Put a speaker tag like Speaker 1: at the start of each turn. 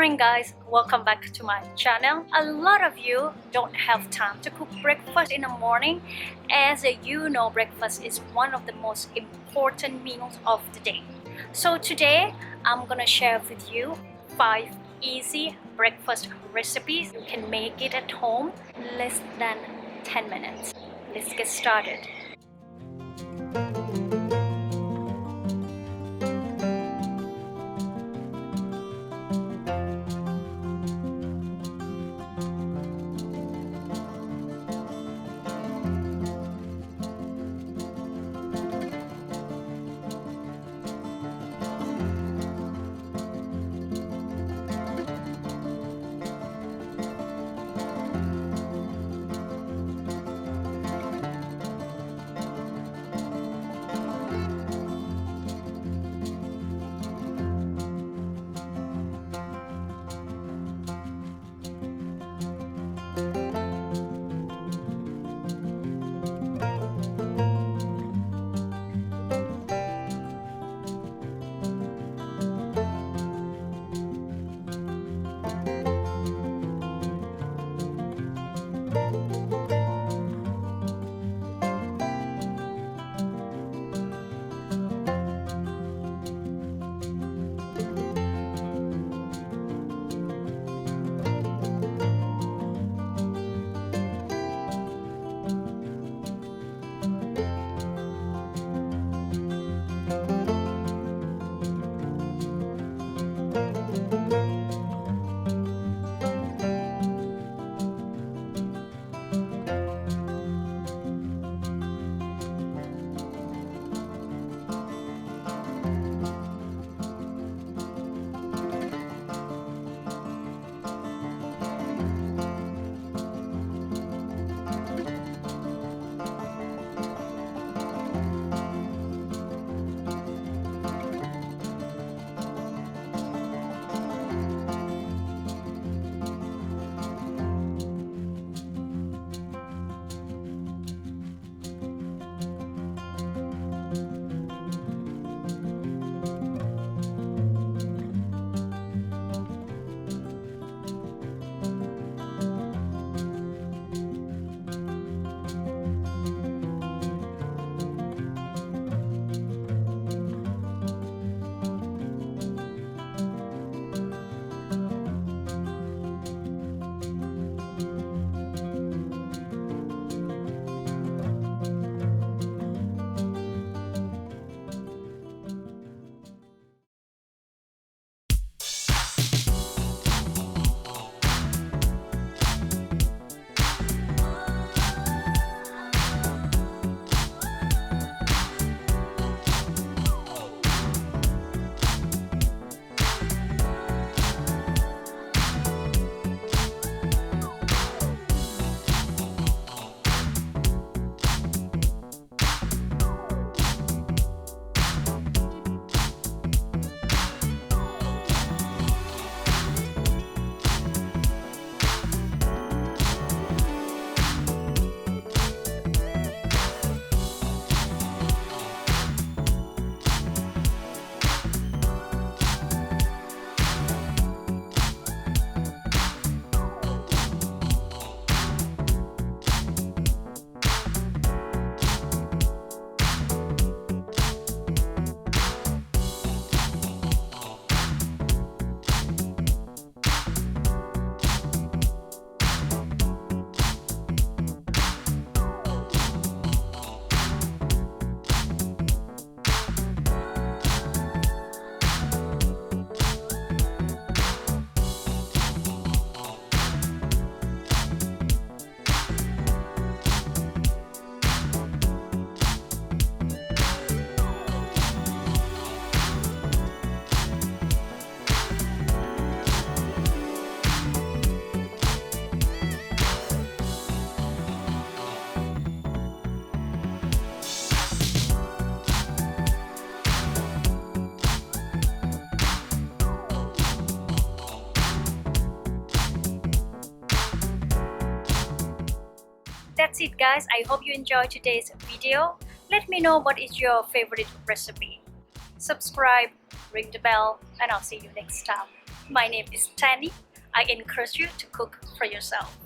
Speaker 1: morning guys, welcome back to my channel. A lot of you don't have time to cook breakfast in the morning, as you know breakfast is one of the most important meals of the day. So today I'm gonna share with you 5 easy breakfast recipes. You can make it at home less than 10 minutes. Let's get started. That's it guys, I hope you enjoyed today's video. Let me know what is your favorite recipe. Subscribe, ring the bell, and I'll see you next time. My name is Thani. I encourage you to cook for yourself.